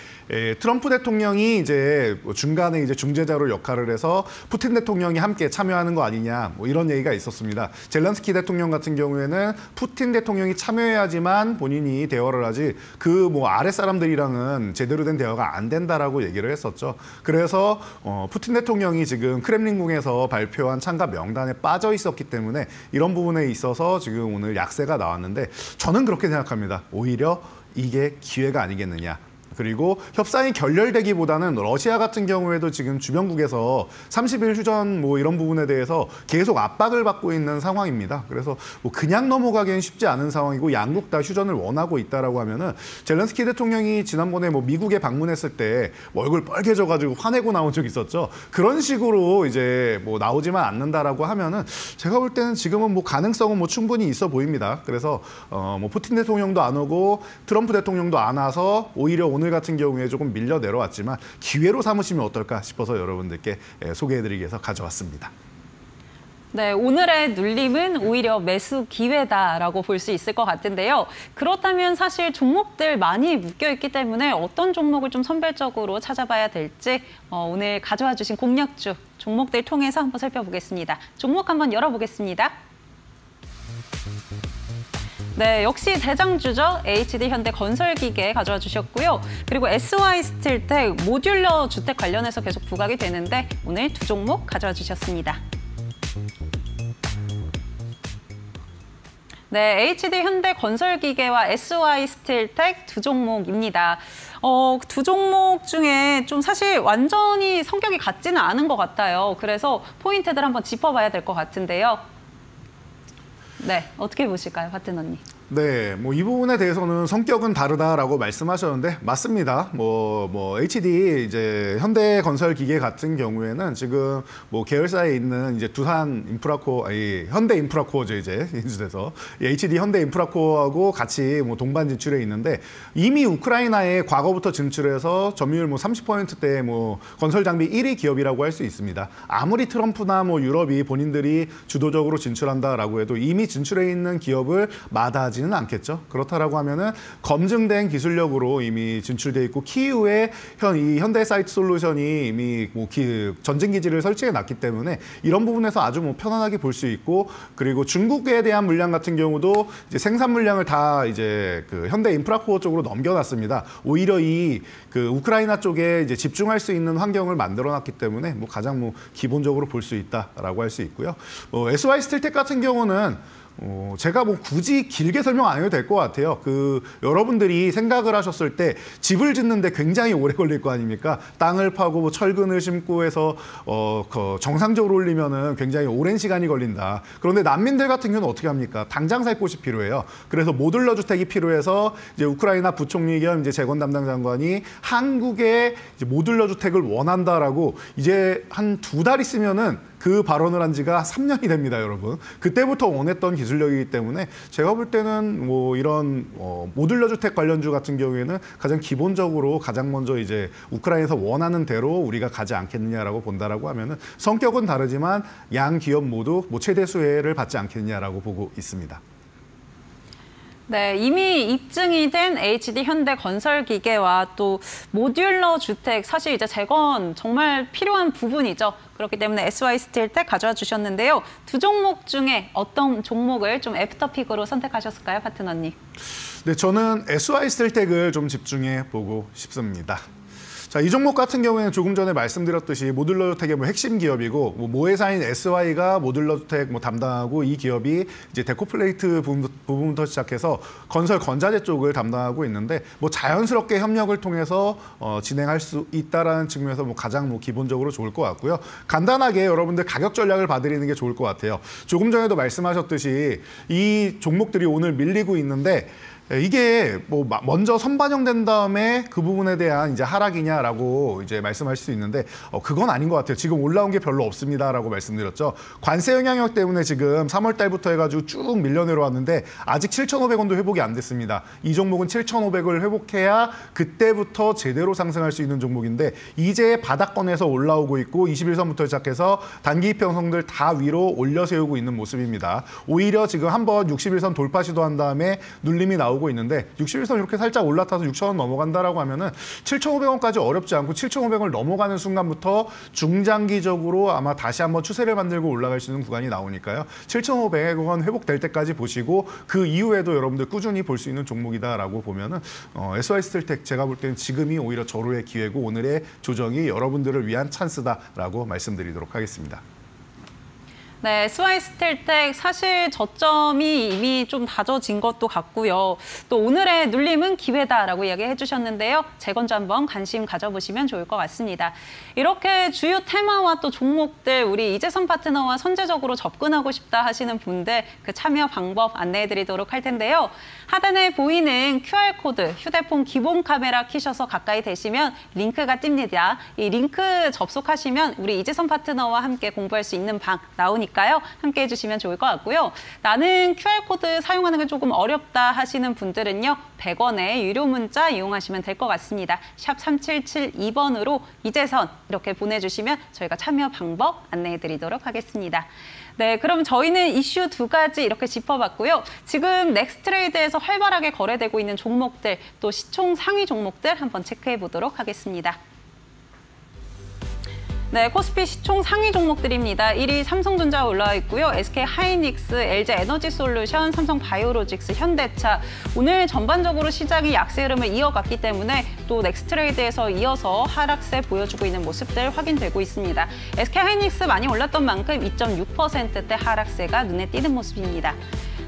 트럼프 대통령이 이제 중간에 이제 중재자로 역할을 해서 푸틴 대통령이 함께 참여하는 거 아니냐 뭐 이런 얘기가 있었습니다. 젤렌스키 대통령 같은 경우에는 푸틴 대통령이 참여해야지만 본인이 대화를 하지 그 뭐 아랫 사람들이랑은 제대로 된 대화가 안 된다라고 얘기를 했었죠. 그래서 푸틴 대통령이 지금 크렘린궁에서 발표한 참가 명단에 빠져 있었기 때문에 이런 부분에 있어서 지금 오늘 약세가 나왔는데 저는 그렇게 생각합니다. 오히려 이게 기회가 아니겠느냐. 그리고 협상이 결렬되기보다는 러시아 같은 경우에도 지금 주변국에서 30일 휴전 뭐 이런 부분에 대해서 계속 압박을 받고 있는 상황입니다. 그래서 뭐 그냥 넘어가기엔 쉽지 않은 상황이고 양국 다 휴전을 원하고 있다라고 하면은 젤렌스키 대통령이 지난번에 뭐 미국에 방문했을 때 뭐 얼굴 빨개져가지고 화내고 나온 적 있었죠. 그런 식으로 이제 뭐 나오지만 않는다라고 하면은 제가 볼 때는 지금은 뭐 가능성은 뭐 충분히 있어 보입니다. 그래서 뭐 푸틴 대통령도 안 오고 트럼프 대통령도 안 와서 오히려 오늘 같은 경우에 조금 밀려 내려왔지만 기회로 삼으시면 어떨까 싶어서 여러분들께 소개해드리기 위해서 가져왔습니다. 네, 오늘의 눌림은 오히려 매수 기회다라고 볼 수 있을 것 같은데요. 그렇다면 사실 종목들 많이 묶여있기 때문에 어떤 종목을 좀 선별적으로 찾아봐야 될지 오늘 가져와 주신 공략주 종목들 통해서 한번 살펴보겠습니다. 종목 한번 열어보겠습니다. 네, 역시 대장주죠. HD 현대 건설기계 가져와 주셨고요. 그리고 SY 스틸텍 모듈러 주택 관련해서 계속 부각이 되는데 오늘 두 종목 가져와 주셨습니다. 네, HD 현대 건설기계와 SY 스틸텍 두 종목입니다. 두 종목 중에 좀 사실 완전히 성격이 같지는 않은 것 같아요. 그래서 포인트들 한번 짚어봐야 될 것 같은데요. 네, 어떻게 보실까요, 파트너님? 네, 뭐 이 부분에 대해서는 성격은 다르다라고 말씀하셨는데 맞습니다. 뭐 HD 이제 현대건설기계 같은 경우에는 지금 뭐 계열사에 있는 이제 두산 인프라코어, 현대 인프라코어죠 이제 인수돼서 HD 현대 인프라코어하고 같이 뭐 동반 진출해 있는데 이미 우크라이나에 과거부터 진출해서 점유율 뭐 30%대 뭐 건설 장비 1위 기업이라고 할 수 있습니다. 아무리 트럼프나 뭐 유럽이 본인들이 주도적으로 진출한다라고 해도 이미 진출해 있는 기업을 마다하지 되지는 않겠죠. 그렇다라고 하면은 검증된 기술력으로 이미 진출돼 있고 키이우에 이 현대사이트솔루션이 이미 뭐 전진 기지를 설치해 놨기 때문에 이런 부분에서 아주 뭐 편안하게 볼 수 있고, 그리고 중국에 대한 물량 같은 경우도 이제 생산 물량을 다 이제 그 현대 인프라코어 쪽으로 넘겨놨습니다. 오히려 이 그 우크라이나 쪽에 이제 집중할 수 있는 환경을 만들어놨기 때문에 뭐 가장 뭐 기본적으로 볼 수 있다라고 할 수 있고요. SY 스틸텍 같은 경우는 제가 뭐 굳이 길게 설명 안 해도 될 것 같아요. 여러분들이 생각을 하셨을 때 집을 짓는데 굉장히 오래 걸릴 거 아닙니까? 땅을 파고 뭐 철근을 심고 해서 정상적으로 올리면은 굉장히 오랜 시간이 걸린다. 그런데 난민들 같은 경우는 어떻게 합니까? 당장 살 곳이 필요해요. 그래서 모듈러 주택이 필요해서 이제 우크라이나 부총리 겸 이제 재건 담당 장관이 한국에 이제 모듈러 주택을 원한다라고 이제 한 2달 있으면은 그 발언을 한 지가 3년이 됩니다, 여러분. 그때부터 원했던 기술력이기 때문에 제가 볼 때는 뭐 이런 모듈러 주택 관련주 같은 경우에는 가장 기본적으로 가장 먼저 이제 우크라이나에서 원하는 대로 우리가 가지 않겠느냐라고 본다라고 하면은 성격은 다르지만 양 기업 모두 뭐 최대 수혜를 받지 않겠느냐라고 보고 있습니다. 네, 이미 입증이 된 HD 현대건설기계와 또 모듈러 주택, 사실 이제 재건 정말 필요한 부분이죠. 그렇기 때문에 SY 스틸텍 가져와 주셨는데요. 두 종목 중에 어떤 종목을 좀 애프터픽으로 선택하셨을까요, 파트너님? 네, 저는 SY 스틸텍을 좀 집중해 보고 싶습니다. 자, 이 종목 같은 경우에는 조금 전에 말씀드렸듯이 모듈러 주택의 뭐 핵심 기업이고 모회사인 SY가 모듈러 주택 뭐 담당하고, 이 기업이 이제 데코플레이트 부분부터 시작해서 건설 건자재 쪽을 담당하고 있는데 뭐 자연스럽게 협력을 통해서 진행할 수 있다라는 측면에서 뭐 가장 뭐 기본적으로 좋을 것 같고요. 간단하게 여러분들 가격 전략을 봐드리는 게 좋을 것 같아요. 조금 전에도 말씀하셨듯이 이 종목들이 오늘 밀리고 있는데 이게 뭐 먼저 선반영된 다음에 그 부분에 대한 이제 하락이냐라고 이제 말씀할 수 있는데 그건 아닌 것 같아요. 지금 올라온 게 별로 없습니다라고 말씀드렸죠. 관세 영향력 때문에 지금 3월 달부터 해가지고 쭉 밀려 내려왔는데 아직 7,500원도 회복이 안 됐습니다. 이 종목은 7,500을 회복해야 그때부터 제대로 상승할 수 있는 종목인데 이제 바닥권에서 올라오고 있고 21선부터 시작해서 단기 이평선들 다 위로 올려 세우고 있는 모습입니다. 오히려 지금 한번 61선 돌파 시도한 다음에 눌림이 나오고 있는데 61선 이렇게 살짝 올라타서 6,000원 넘어간다라고 하면은 7,500원까지 어렵지 않고 7,500원을 넘어가는 순간부터 중장기적으로 아마 다시 한번 추세를 만들고 올라갈 수 있는 구간이 나오니까요. 7,500원 회복될 때까지 보시고 그 이후에도 여러분들 꾸준히 볼 수 있는 종목이다라고 보면은 SY 스틸텍 제가 볼 때는 지금이 오히려 절호의 기회고 오늘의 조정이 여러분들을 위한 찬스다라고 말씀드리도록 하겠습니다. 네, SY 스틸텍 사실 저점이 이미 좀 다져진 것도 같고요. 또 오늘의 눌림은 기회다라고 이야기해 주셨는데요. 재건주 한번 관심 가져보시면 좋을 것 같습니다. 이렇게 주요 테마와 또 종목들 우리 이재선 파트너와 선제적으로 접근하고 싶다 하시는 분들 그 참여 방법 안내해 드리도록 할 텐데요. 하단에 보이는 QR코드 휴대폰 기본 카메라 키셔서 가까이 대시면 링크가 뜹니다. 이 링크 접속하시면 우리 이재선 파트너와 함께 공부할 수 있는 방 나오니까 함께 해주시면 좋을 것 같고요. 나는 QR코드 사용하는 게 조금 어렵다 하시는 분들은요. 100원의 유료 문자 이용하시면 될 것 같습니다. 샵 3772번으로 이재선 이렇게 보내주시면 저희가 참여 방법 안내해드리도록 하겠습니다. 네, 그럼 저희는 이슈 2가지 이렇게 짚어봤고요. 지금 넥스트레이드에서 활발하게 거래되고 있는 종목들, 또 시총 상위 종목들 한번 체크해 보도록 하겠습니다. 네, 코스피 시총 상위 종목들입니다. 1위 삼성전자 올라와 있고요. SK하이닉스, LG에너지솔루션, 삼성바이오로직스, 현대차. 오늘 전반적으로 시장이 약세 흐름을 이어갔기 때문에 또 넥스트레이드에서 이어서 하락세 보여주고 있는 모습들 확인되고 있습니다. SK하이닉스 많이 올랐던 만큼 2.6%대 하락세가 눈에 띄는 모습입니다.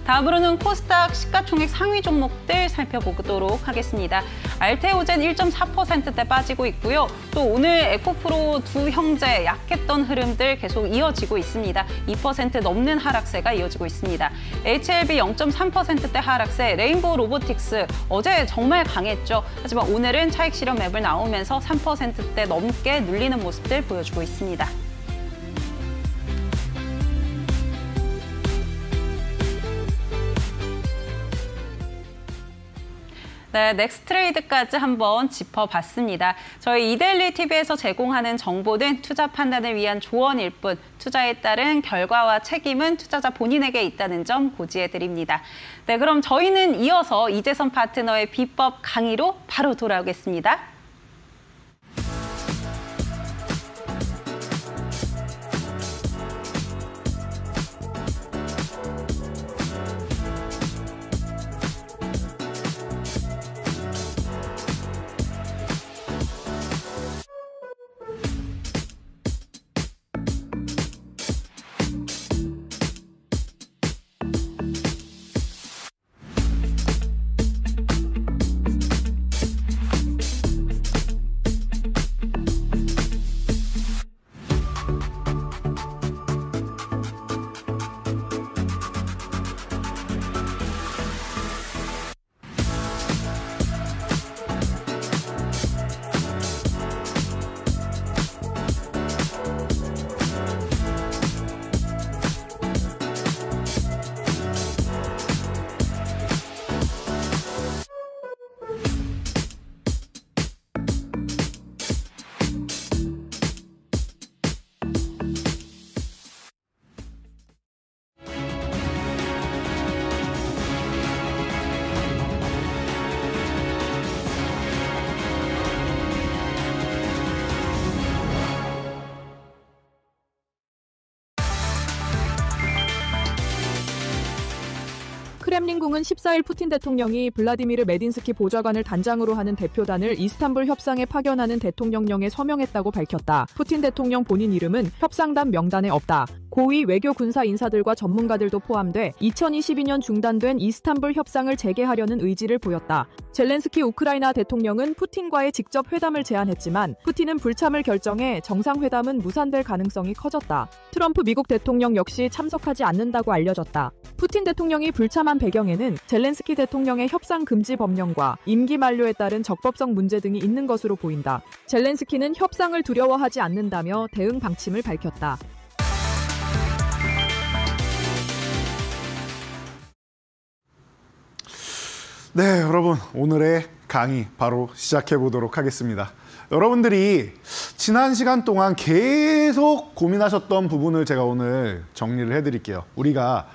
다음으로는 코스닥 시가총액 상위 종목들 살펴보도록 하겠습니다. 알테오젠 1.4%대 빠지고 있고요. 또 오늘 에코프로 두 형제 약했던 흐름들 계속 이어지고 있습니다. 2% 넘는 하락세가 이어지고 있습니다. HLB 0.3%대 하락세, 레인보우 로보틱스 어제 정말 강했죠. 하지만 오늘은 차익 실현 맵을 나오면서 3%대 넘게 눌리는 모습들 보여주고 있습니다. 네, 넥스트레이드까지 한번 짚어봤습니다. 저희 이데일리 TV에서 제공하는 정보는 투자 판단을 위한 조언일 뿐 투자에 따른 결과와 책임은 투자자 본인에게 있다는 점 고지해드립니다. 네, 그럼 저희는 이어서 이재선 파트너의 비법 강의로 바로 돌아오겠습니다. 크렘린궁은 14일 푸틴 대통령이 블라디미르 메딘스키 보좌관을 단장으로 하는 대표단을 이스탄불 협상에 파견하는 대통령령에 서명했다고 밝혔다. 푸틴 대통령 본인 이름은 협상단 명단에 없다. 고위 외교 군사 인사들과 전문가들도 포함돼 2022년 중단된 이스탄불 협상을 재개하려는 의지를 보였다. 젤렌스키 우크라이나 대통령은 푸틴과의 직접 회담을 제안했지만 푸틴은 불참을 결정해 정상회담은 무산될 가능성이 커졌다. 트럼프 미국 대통령 역시 참석하지 않는다고 알려졌다. 푸틴 대통령이 불참한 배경에는 젤렌스키 대통령의 협상 금지 법령과 임기 만료에 따른 적법성 문제 등이 있는 것으로 보인다. 젤렌스키는 협상을 두려워하지 않는다며 대응 방침을 밝혔다. 네, 여러분 오늘의 강의 바로 시작해 보도록 하겠습니다. 여러분들이 지난 시간 동안 계속 고민하셨던 부분을 제가 오늘 정리를 해드릴게요. 우리가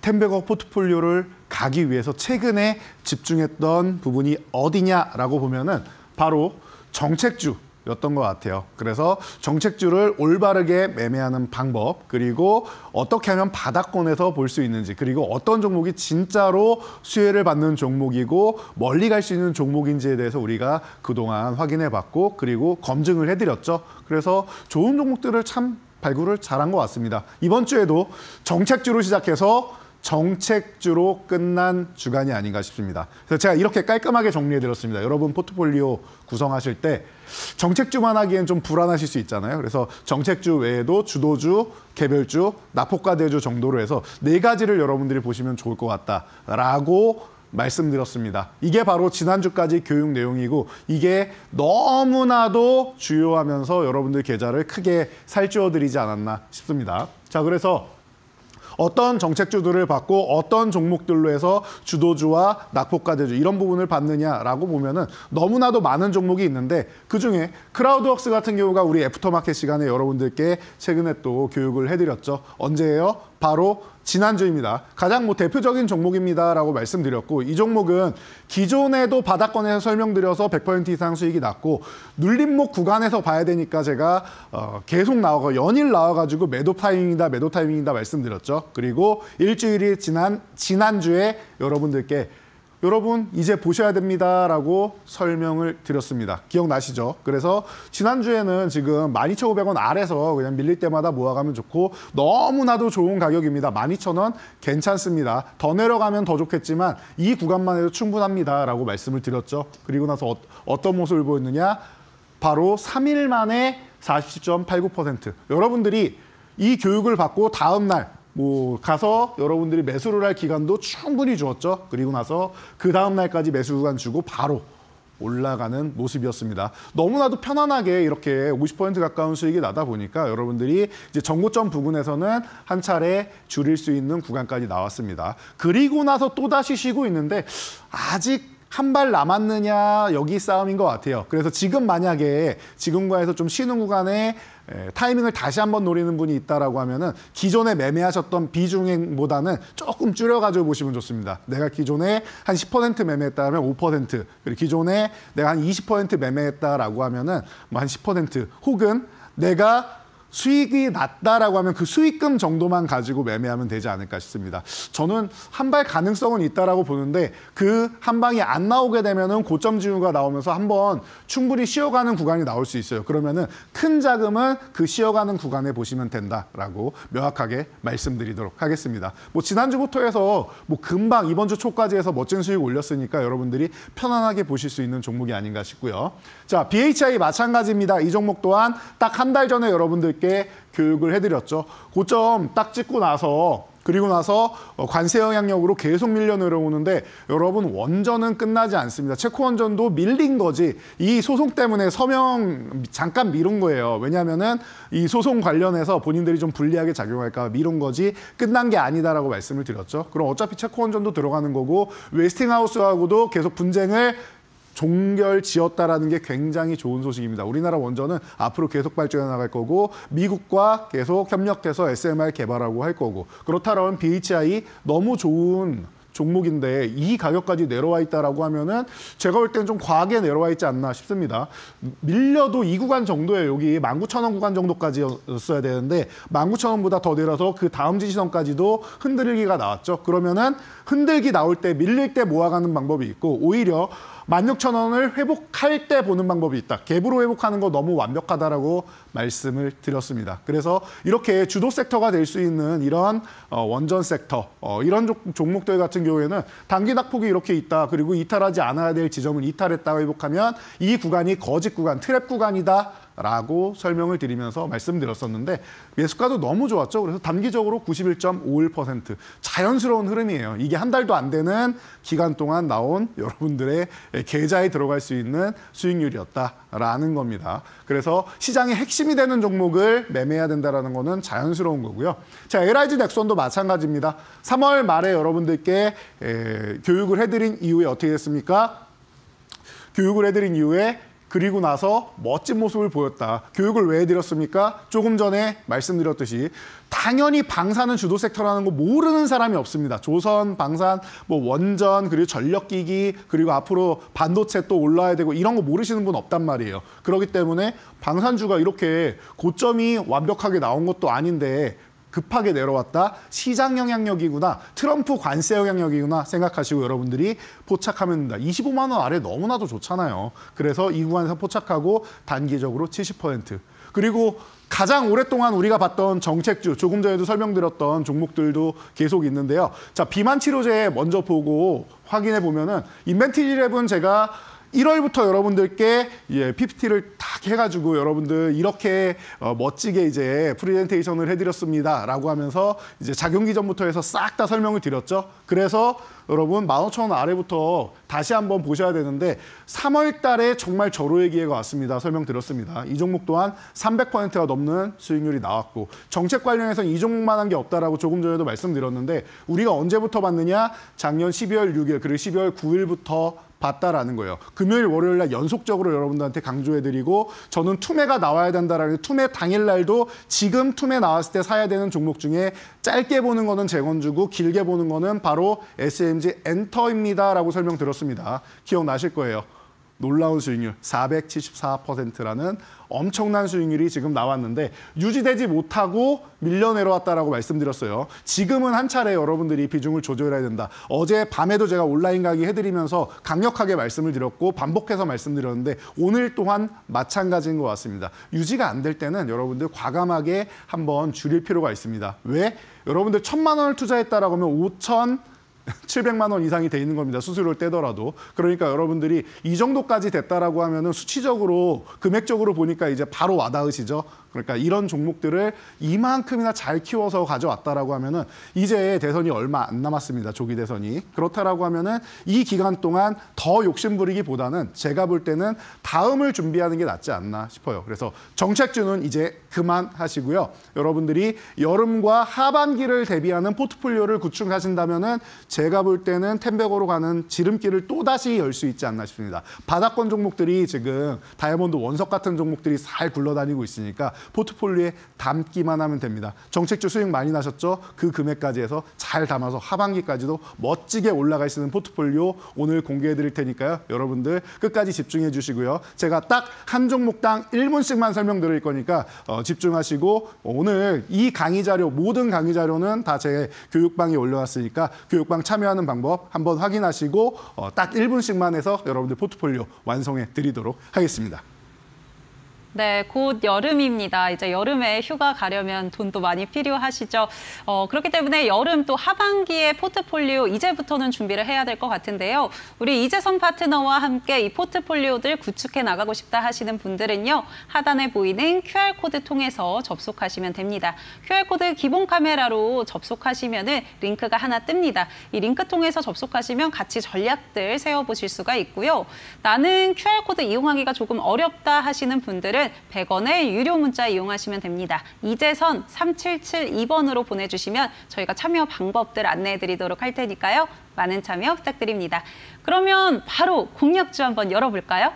10배거 포트폴리오를 가기 위해서 최근에 집중했던 부분이 어디냐라고 보면은 바로 정책주였던 것 같아요. 그래서 정책주를 올바르게 매매하는 방법, 그리고 어떻게 하면 바닥권에서 볼 수 있는지, 그리고 어떤 종목이 진짜로 수혜를 받는 종목이고 멀리 갈 수 있는 종목인지에 대해서 우리가 그동안 확인해봤고, 그리고 검증을 해드렸죠. 그래서 좋은 종목들을 참 발굴을 잘한 것 같습니다. 이번 주에도 정책주로 시작해서 정책주로 끝난 주간이 아닌가 싶습니다. 그래서 제가 이렇게 깔끔하게 정리해드렸습니다. 여러분 포트폴리오 구성하실 때 정책주만 하기엔 좀 불안하실 수 있잖아요. 그래서 정책주 외에도 주도주, 개별주, 납폭과대주 정도로 해서 4가지를 여러분들이 보시면 좋을 것 같다라고 말씀드렸습니다. 이게 바로 지난주까지 교육 내용이고 이게 너무나도 주요하면서 여러분들 계좌를 크게 살찌워드리지 않았나 싶습니다. 자, 그래서 어떤 정책주들을 받고 어떤 종목들로 해서 주도주와 낙폭과대주 이런 부분을 받느냐라고 보면은 너무나도 많은 종목이 있는데 그중에 크라우드웍스 같은 경우가 우리 애프터마켓 시간에 여러분들께 최근에 또 교육을 해드렸죠. 언제예요? 바로 지난주입니다. 가장 대표적인 종목입니다라고 말씀드렸고 이 종목은 기존에도 바닥권에서 설명드려서 100% 이상 수익이 났고 눌림목 구간에서 봐야 되니까 제가 계속 연일 나와가지고 매도 타이밍이다 말씀드렸죠. 그리고 일주일이 지난주에 여러분들께 여러분 이제 보셔야 됩니다라고 설명을 드렸습니다. 기억나시죠? 그래서 지난주에는 지금 12,500원 아래서 그냥 밀릴 때마다 모아가면 좋고 너무나도 좋은 가격입니다. 12,000원 괜찮습니다. 더 내려가면 더 좋겠지만 이 구간만 해도 충분합니다라고 말씀을 드렸죠. 그리고 나서 어떤 모습을 보였느냐? 바로 3일 만에 40.89%. 여러분들이 이 교육을 받고 다음 날 가서 여러분들이 매수를 할 기간도 충분히 주었죠. 그리고 나서 그 다음 날까지 매수 구간 주고 바로 올라가는 모습이었습니다. 너무나도 편안하게 이렇게 50% 가까운 수익이 나다 보니까 여러분들이 이제 정고점 부근에서는 한 차례 줄일 수 있는 구간까지 나왔습니다. 그리고 나서 또다시 쉬고 있는데 아직 한 발 남았느냐 여기 싸움인 것 같아요. 그래서 지금 만약에 지금과에서 좀 쉬는 구간에 타이밍을 다시 한번 노리는 분이 있다라고 하면은 기존에 매매하셨던 비중보다는 조금 줄여가지고 보시면 좋습니다. 내가 기존에 한 10% 매매했다 하면 5%, 그리고 기존에 내가 한 20% 매매했다라고 하면은 뭐 한 10% 혹은 내가 수익이 낮다라고 하면 그 수익금 정도만 가지고 매매하면 되지 않을까 싶습니다. 저는 한 발 가능성은 있다라고 보는데 그 한 방이 안 나오게 되면은 고점 징후가 나오면서 한번 충분히 쉬어가는 구간이 나올 수 있어요. 그러면은 큰 자금은 그 쉬어가는 구간에 보시면 된다라고 명확하게 말씀드리도록 하겠습니다. 뭐 지난주부터 해서 뭐 금방 이번 주 초까지 해서 멋진 수익 올렸으니까 여러분들이 편안하게 보실 수 있는 종목이 아닌가 싶고요. 자, BHI 마찬가지입니다. 이 종목 또한 딱 한 달 전에 여러분들께 교육을 해드렸죠. 고점 딱 찍고 나서 그리고 나서 관세 영향력으로 계속 밀려 내려오는데 여러분 원전은 끝나지 않습니다. 체코 원전도 밀린 거지 이 소송 때문에 서명 잠깐 미룬 거예요. 왜냐하면은 이 소송 관련해서 본인들이 좀 불리하게 작용할까 미룬 거지 끝난 게 아니다라고 말씀을 드렸죠. 그럼 어차피 체코 원전도 들어가는 거고 웨스팅하우스하고도 계속 분쟁을 종결 지었다라는 게 굉장히 좋은 소식입니다. 우리나라 원전은 앞으로 계속 발전해 나갈 거고 미국과 계속 협력해서 SMR 개발하고 할 거고 그렇다면 BHI 너무 좋은 종목인데 이 가격까지 내려와 있다라고 하면은 제가 볼 때는 좀 과하게 내려와 있지 않나 싶습니다. 밀려도 이 구간 정도예요. 여기 19,000원 구간 정도까지였어야 되는데 19,000원보다 더 내려서 그 다음 지지선까지도 흔들기가 나왔죠. 그러면은 흔들기 나올 때 밀릴 때 모아가는 방법이 있고 오히려 16,000원을 회복할 때 보는 방법이 있다. 갭으로 회복하는 거 너무 완벽하다라고 말씀을 드렸습니다. 그래서 이렇게 주도 섹터가 될 수 있는 이런 원전 섹터, 이런 종목들 같은 경우에는 단기 낙폭이 이렇게 있다. 그리고 이탈하지 않아야 될 지점을 이탈했다고 회복하면 이 구간이 거짓 구간, 트랩 구간이다. 라고 설명을 드리면서 말씀드렸었는데 매수가도 너무 좋았죠. 그래서 단기적으로 91.51% 자연스러운 흐름이에요. 이게 한 달도 안 되는 기간 동안 나온 여러분들의 계좌에 들어갈 수 있는 수익률이었다라는 겁니다. 그래서 시장의 핵심이 되는 종목을 매매해야 된다는 거는 자연스러운 거고요. 자, LIG 넥슨도 마찬가지입니다. 3월 말에 여러분들께 교육을 해드린 이후에 어떻게 됐습니까? 교육을 해드린 이후에 그리고 나서 멋진 모습을 보였다. 교육을 왜 해드렸습니까? 조금 전에 말씀드렸듯이 당연히 방사는 주도 섹터라는 거 모르는 사람이 없습니다. 조선, 방산, 뭐 원전, 그리고 전력기기, 그리고 앞으로 반도체 또 올라야 되고 이런 거 모르시는 분 없단 말이에요. 그렇기 때문에 방산주가 이렇게 고점이 완벽하게 나온 것도 아닌데 급하게 내려왔다. 시장 영향력이구나. 트럼프 관세 영향력이구나 생각하시고 여러분들이 포착하면 된다. 25만 원 아래 너무나도 좋잖아요. 그래서 이 구간에서 포착하고 단기적으로 70%. 그리고 가장 오랫동안 우리가 봤던 정책주, 조금 전에도 설명드렸던 종목들도 계속 있는데요. 자, 비만 치료제 먼저 보고 확인해 보면은 인벤티지11 제가 1월부터 여러분들께 PPT를 딱 해가지고 여러분들 이렇게 멋지게 이제 프레젠테이션을 해드렸습니다. 라고 하면서 이제 작용기 전부터 해서 싹 다 설명을 드렸죠. 그래서 여러분 15,000원 아래부터 다시 한번 보셔야 되는데 3월 달에 정말 절호의 기회가 왔습니다. 설명드렸습니다. 이 종목 또한 300%가 넘는 수익률이 나왔고 정책 관련해서는 이 종목만 한 게 없다라고 조금 전에도 말씀드렸는데 우리가 언제부터 봤느냐? 작년 12월 6일 그리고 12월 9일부터 봤다라는 거예요. 금요일, 월요일 날 연속적으로 여러분들한테 강조해드리고 저는 투매가 나와야 된다라는 투매 당일날도 지금 투매 나왔을 때 사야 되는 종목 중에 짧게 보는 거는 재건주고 길게 보는 거는 바로 SMG 엔터입니다라고 설명드렸습니다. 기억나실 거예요. 놀라운 수익률 474%라는 엄청난 수익률이 지금 나왔는데 유지되지 못하고 밀려 내려왔다라고 말씀드렸어요. 지금은 한 차례 여러분들이 비중을 조절해야 된다. 어제 밤에도 제가 온라인 강의 해드리면서 강력하게 말씀을 드렸고 반복해서 말씀드렸는데 오늘 또한 마찬가지인 것 같습니다. 유지가 안 될 때는 여러분들 과감하게 한번 줄일 필요가 있습니다. 왜? 여러분들 1,000만 원을 투자했다라고 하면 5,700만 원 이상이 돼 있는 겁니다. 수수료를 떼더라도. 그러니까 여러분들이 이 정도까지 됐다라고 하면은 수치적으로, 금액적으로 보니까 이제 바로 와닿으시죠? 그러니까 이런 종목들을 이만큼이나 잘 키워서 가져왔다라고 하면은 이제 대선이 얼마 안 남았습니다. 조기 대선이. 그렇다라고 하면은 이 기간 동안 더 욕심 부리기보다는 제가 볼 때는 다음을 준비하는 게 낫지 않나 싶어요. 그래서 정책주는 이제 그만하시고요. 여러분들이 여름과 하반기를 대비하는 포트폴리오를 구축하신다면은 제가 볼 때는 텐백으로 가는 지름길을 또다시 열 수 있지 않나 싶습니다. 바닥권 종목들이 지금 다이아몬드 원석 같은 종목들이 잘 굴러다니고 있으니까 포트폴리오에 담기만 하면 됩니다. 정책주 수익 많이 나셨죠? 그 금액까지 해서 잘 담아서 하반기까지도 멋지게 올라갈 수 있는 포트폴리오 오늘 공개해 드릴 테니까요. 여러분들 끝까지 집중해 주시고요. 제가 딱 한 종목당 1분씩만 설명드릴 거니까 집중하시고 오늘 이 강의 자료, 모든 강의 자료는 다 제 교육방에 올려놨으니까 교육방 참여하는 방법 한번 확인하시고 딱 1분씩만 해서 여러분들 포트폴리오 완성해 드리도록 하겠습니다. 네, 곧 여름입니다. 이제 여름에 휴가 가려면 돈도 많이 필요하시죠. 그렇기 때문에 여름 또 하반기에 포트폴리오 이제부터는 준비를 해야 될 것 같은데요. 우리 이재선 파트너와 함께 이 포트폴리오들 구축해 나가고 싶다 하시는 분들은요. 하단에 보이는 QR코드 통해서 접속하시면 됩니다. QR코드 기본 카메라로 접속하시면은 링크가 하나 뜹니다. 이 링크 통해서 접속하시면 같이 전략들 세워보실 수가 있고요. 나는 QR코드 이용하기가 조금 어렵다 하시는 분들은 100원의 유료 문자 이용하시면 됩니다. 이재선 3772번으로 보내주시면 저희가 참여 방법들 안내해드리도록 할 테니까요. 많은 참여 부탁드립니다. 그러면 바로 공략주 한번 열어볼까요?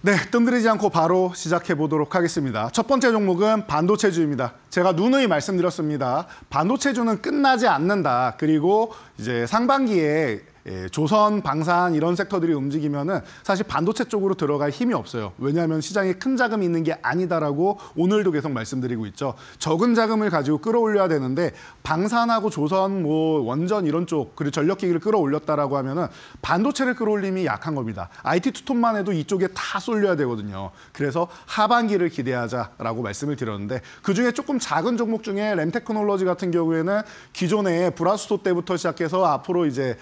네, 뜸들이지 않고 바로 시작해 보도록 하겠습니다. 첫 번째 종목은 반도체주입니다. 제가 누누이 말씀드렸습니다. 반도체주는 끝나지 않는다. 그리고 이제 상반기에 조선, 방산 이런 섹터들이 움직이면은 사실 반도체 쪽으로 들어갈 힘이 없어요. 왜냐하면 시장에 큰 자금이 있는 게 아니다라고 오늘도 계속 말씀드리고 있죠. 적은 자금을 가지고 끌어올려야 되는데 방산하고 조선, 원전 이런 쪽 그리고 전력기기를 끌어올렸다라고 하면은 반도체를 끌어올림이 약한 겁니다. IT 투톱만 해도 이쪽에 다 쏠려야 되거든요. 그래서 하반기를 기대하자라고 말씀을 드렸는데 그중에 조금 작은 종목 중에 램테크놀로지 같은 경우에는 기존에 브라스토 때부터 시작해서 앞으로 이제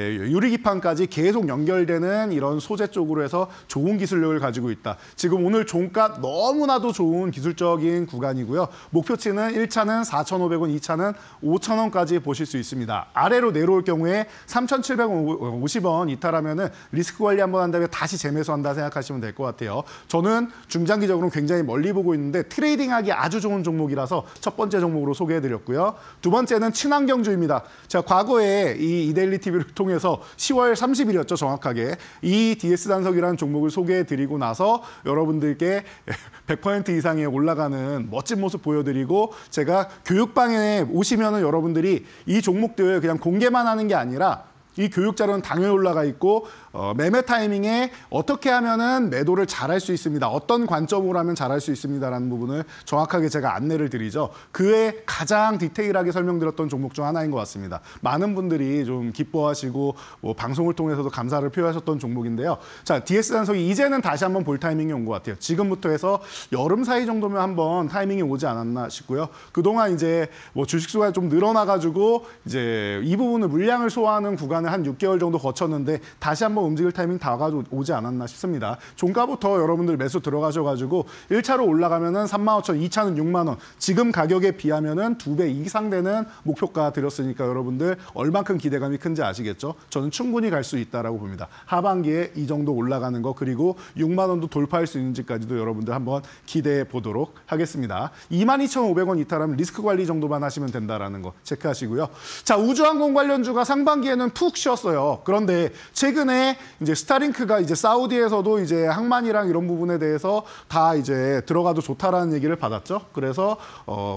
유리기판까지 계속 연결되는 이런 소재 쪽으로 해서 좋은 기술력을 가지고 있다. 지금 오늘 종가 너무나도 좋은 기술적인 구간이고요. 목표치는 1차는 4,500원, 2차는 5,000원까지 보실 수 있습니다. 아래로 내려올 경우에 3,750원 이탈하면은 리스크 관리 한번 한 다음에 다시 재매수한다 생각하시면 될 것 같아요. 저는 중장기적으로 굉장히 멀리 보고 있는데 트레이딩하기 아주 좋은 종목이라서 첫 번째 종목으로 소개해드렸고요. 두 번째는 친환경주입니다. 제가 과거에 이 이데일리 TV를 통해서 10월 30일이었죠, 정확하게. 이 DS 단석이라는 종목을 소개해드리고 나서 여러분들께 100% 이상의 올라가는 멋진 모습 보여드리고 제가 교육방에 오시면은 여러분들이 이 종목들 그냥 공개만 하는 게 아니라 이 교육 자료는 당연히 올라가 있고 매매 타이밍에 어떻게 하면은 매도를 잘할 수 있습니다. 어떤 관점으로 하면 잘할 수 있습니다라는 부분을 정확하게 제가 안내를 드리죠. 그에 가장 디테일하게 설명드렸던 종목 중 하나인 것 같습니다. 많은 분들이 좀 기뻐하시고 방송을 통해서도 감사를 표하셨던 종목인데요. 자, DS 단석이 이제는 다시 한번 볼 타이밍이 온 것 같아요. 지금부터 해서 여름 사이 정도면 한번 타이밍이 오지 않았나 싶고요. 그동안 이제 주식수가 좀 늘어나가지고 이제 이 부분을 물량을 소화하는 구간을 한 6개월 정도 거쳤는데 다시 한번 움직일 타이밍 다가오지 않았나 싶습니다. 종가부터 여러분들 매수 들어가셔가지고 1차로 올라가면은 35,000원, 2차는 6만 원. 지금 가격에 비하면은 2배 이상 되는 목표가 드렸으니까 여러분들 얼만큼 기대감이 큰지 아시겠죠? 저는 충분히 갈 수 있다라고 봅니다. 하반기에 이 정도 올라가는 거 그리고 6만 원도 돌파할 수 있는지까지도 여러분들 한번 기대해 보도록 하겠습니다. 22,500원 이탈하면 리스크 관리 정도만 하시면 된다라는 거 체크하시고요. 자, 우주항공 관련주가 상반기에는 푹 쉬었어요. 그런데 최근에 이제 스타링크가 이제 사우디에서도 이제 항만이랑 이런 부분에 대해서 다 이제 들어가도 좋다라는 얘기를 받았죠. 그래서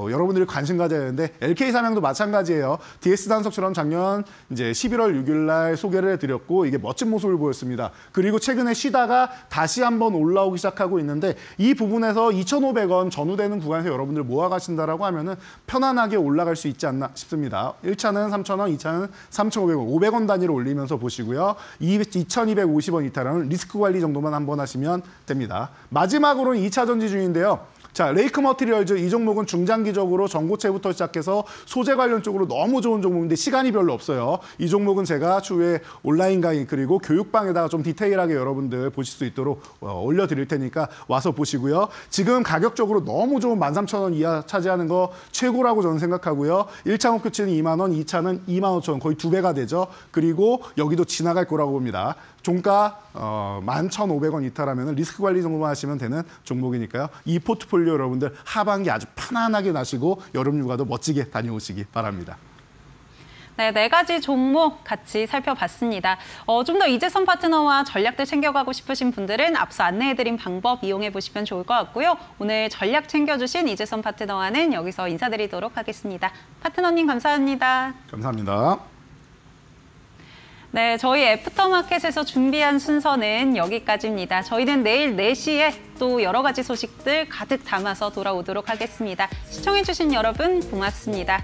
여러분들이 관심 가져야 되는데 LK 삼양도 마찬가지예요. DS 단석처럼 작년 이제 11월 6일 날 소개를 해드렸고 이게 멋진 모습을 보였습니다. 그리고 최근에 쉬다가 다시 한번 올라오기 시작하고 있는데 이 부분에서 2,500원 전후되는 구간에서 여러분들 모아가신다라고 하면은 편안하게 올라갈 수 있지 않나 싶습니다. 1차는 3,000원, 2차는 3,500원, 500원 단위로 올리면서 보시고요. 2,250원 이탈하는 리스크 관리 정도만 한번 하시면 됩니다. 마지막으로는 2차 전지 중인데요. 자, 레이크 머티리얼즈 이 종목은 중장기적으로 전고체부터 시작해서 소재 관련 쪽으로 너무 좋은 종목인데 시간이 별로 없어요. 이 종목은 제가 추후에 온라인 강의 그리고 교육방에다가 좀 디테일하게 여러분들 보실 수 있도록 올려드릴 테니까 와서 보시고요. 지금 가격적으로 너무 좋은 13,000원 이하 차지하는 거 최고라고 저는 생각하고요. 1차 목표치는 2만 원, 2차는 25,000원 거의 2배가 되죠. 그리고 여기도 지나갈 거라고 봅니다. 종가 11,500원 이탈하면 리스크 관리 정도만 하시면 되는 종목이니까요. 이 포트폴리오 여러분들 하반기 아주 편안하게 나시고 여름 휴가도 멋지게 다녀오시기 바랍니다. 네, 4가지 종목 같이 살펴봤습니다. 좀 더 이재선 파트너와 전략들 챙겨가고 싶으신 분들은 앞서 안내해드린 방법 이용해보시면 좋을 것 같고요. 오늘 전략 챙겨주신 이재선 파트너와는 여기서 인사드리도록 하겠습니다. 파트너님 감사합니다. 감사합니다. 네, 저희 애프터마켓에서 준비한 순서는 여기까지입니다. 저희는 내일 4시에 또 여러 가지 소식들 가득 담아서 돌아오도록 하겠습니다. 시청해주신 여러분 고맙습니다.